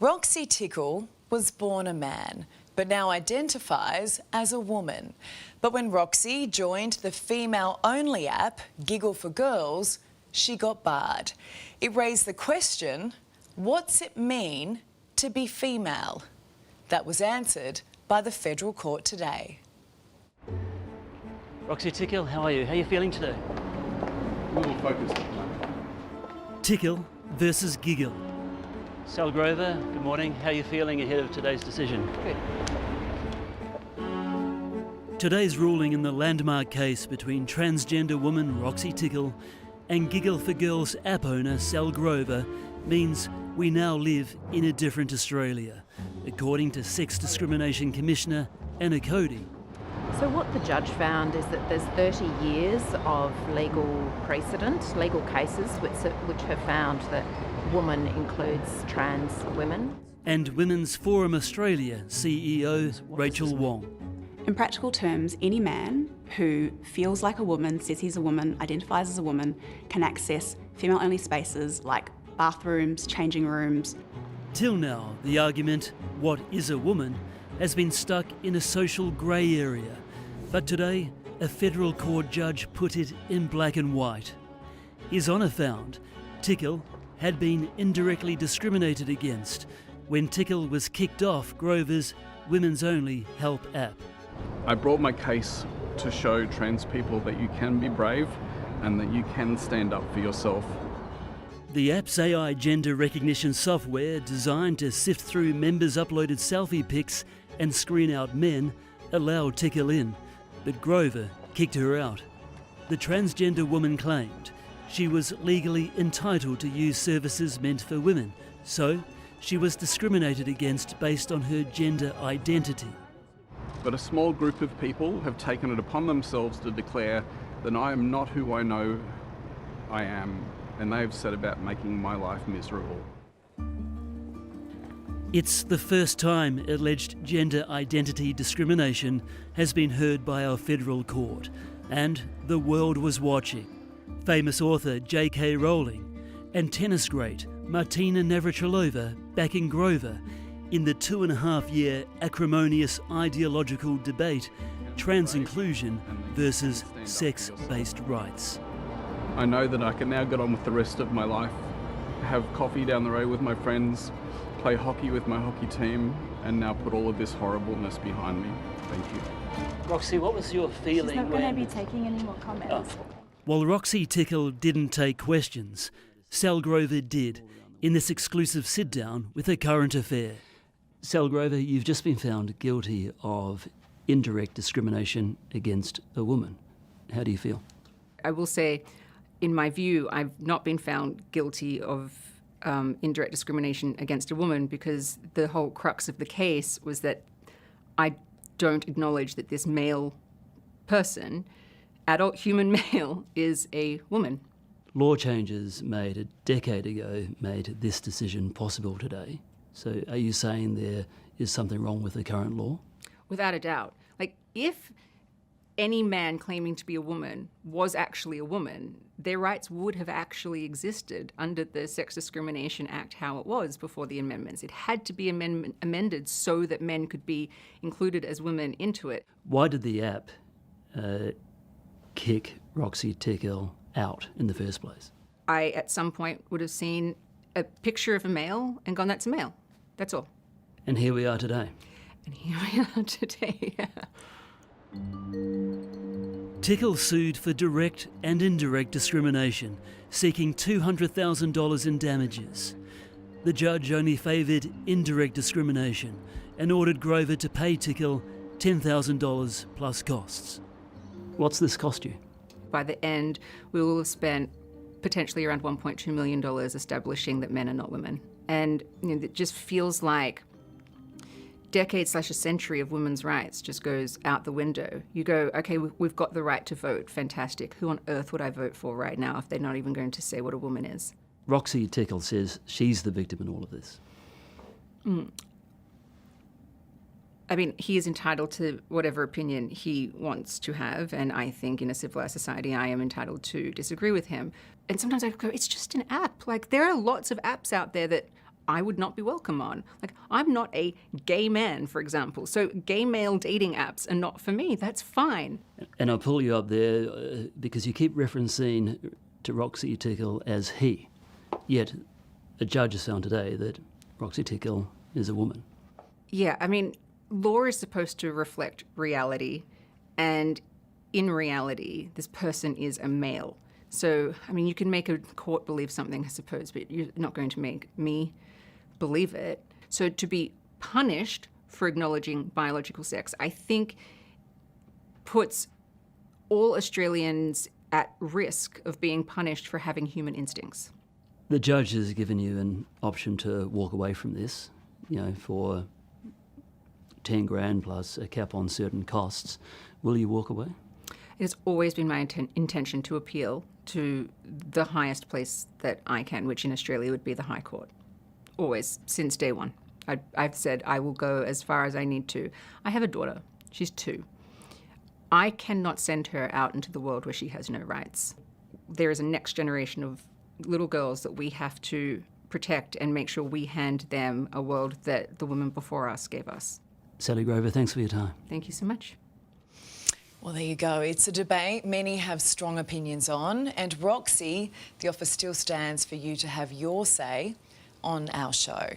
Roxy Tickle was born a man, but now identifies as a woman. But when Roxy joined the female-only app, Giggle for Girls, she got barred. It raised the question, what's it mean to be female? That was answered by the federal court today. Roxy Tickle, how are you? How are you feeling today? A little focused. Tickle versus Giggle. Sal Grover, good morning. How are you feeling ahead of today's decision? Good. Today's ruling in the landmark case between transgender woman Roxy Tickle and Giggle for Girls app owner Sal Grover means we now live in a different Australia, according to Sex Discrimination Commissioner Anna Cody. So what the judge found is that there's 30 years of legal precedent, legal cases which have found that woman includes trans women. And Women's Forum Australia CEO Rachel Wong. In practical terms, any man who feels like a woman, says he's a woman, identifies as a woman, can access female-only spaces like bathrooms, changing rooms. Till now, the argument, what is a woman, has been stuck in a social grey area. But today, a federal court judge put it in black and white. His Honour found Tickle had been indirectly discriminated against when Tickle was kicked off Grover's Women's Only Help app. I brought my case to show trans people that you can be brave and that you can stand up for yourself. The app's AI gender recognition software, designed to sift through members' uploaded selfie pics and screen out men, allowed Tickle in, but Grover kicked her out. The transgender woman claimed she was legally entitled to use services meant for women, so she was discriminated against based on her gender identity. But a small group of people have taken it upon themselves to declare that I am not who I know I am, and they have set about making my life miserable. It's the first time alleged gender identity discrimination has been heard by our federal court, and the world was watching. Famous author J.K. Rowling and tennis great Martina Navratilova backing Grover in the 2.5-year acrimonious ideological debate, trans inclusion versus sex-based rights. I know that I can now get on with the rest of my life, have coffee down the road with my friends, play hockey with my hockey team, and now put all of this horribleness behind me. Thank you. Roxy, what was your feeling? She's not going to be taking any more comments. While Roxy Tickle didn't take questions, Sal Grover did in this exclusive sit-down with A Current Affair. Sal Grover, you've just been found guilty of indirect discrimination against a woman. How do you feel? I will say, in my view, I've not been found guilty of indirect discrimination against a woman because the whole crux of the case was that I don't acknowledge that this male person, adult human male, is a woman. Law changes made a decade ago made this decision possible today. So are you saying there is something wrong with the current law? Without a doubt. Like, if any man claiming to be a woman was actually a woman, their rights would have actually existed under the Sex Discrimination Act how it was before the amendments. It had to be amended so that men could be included as women into it. Why did the app kick Roxy Tickle out in the first place? I, at some point, would have seen a picture of a male and gone, that's a male. That's all. And here we are today. And here we are today, yeah. Tickle sued for direct and indirect discrimination, seeking $200,000 in damages. The judge only favoured indirect discrimination and ordered Grover to pay Tickle $10,000 plus costs. What's this cost you? By the end, we will have spent potentially around $1.2 million establishing that men are not women. And it just feels like decades / a century of women's rights just goes out the window. You go, okay, we've got the right to vote, fantastic. Who on earth would I vote for right now if they're not even going to say what a woman is? Roxy Tickle says she's the victim in all of this. I mean, he is entitled to whatever opinion he wants to have, and I think in a civilized society I am entitled to disagree with him. And sometimes I go, it's just an app. Like, there are lots of apps out there that I would not be welcome on. Like, I'm not a gay man, for example, so gay male dating apps are not for me. That's fine. And I'll pull you up there because you keep referencing to Roxy Tickle as he. Yet a judge has found today that Roxy Tickle is a woman. Yeah, I mean, law is supposed to reflect reality, and in reality, this person is a male. So, I mean, you can make a court believe something, I suppose, but you're not going to make me believe it. So to be punished for acknowledging biological sex, I think puts all Australians at risk of being punished for having human instincts. The judge has given you an option to walk away from this, for 10 grand plus a cap on certain costs. Will you walk away? It has always been my intention to appeal to the highest place that I can, which in Australia would be the High Court. Always, since day one. I've said I will go as far as I need to. I have a daughter. She's 2. I cannot send her out into the world where she has no rights. There is a next generation of little girls that we have to protect and make sure we hand them a world that the women before us gave us. Sally Grover, thanks for your time. Thank you so much. Well, there you go. It's a debate many have strong opinions on. And Roxy, the offer still stands for you to have your say on our show.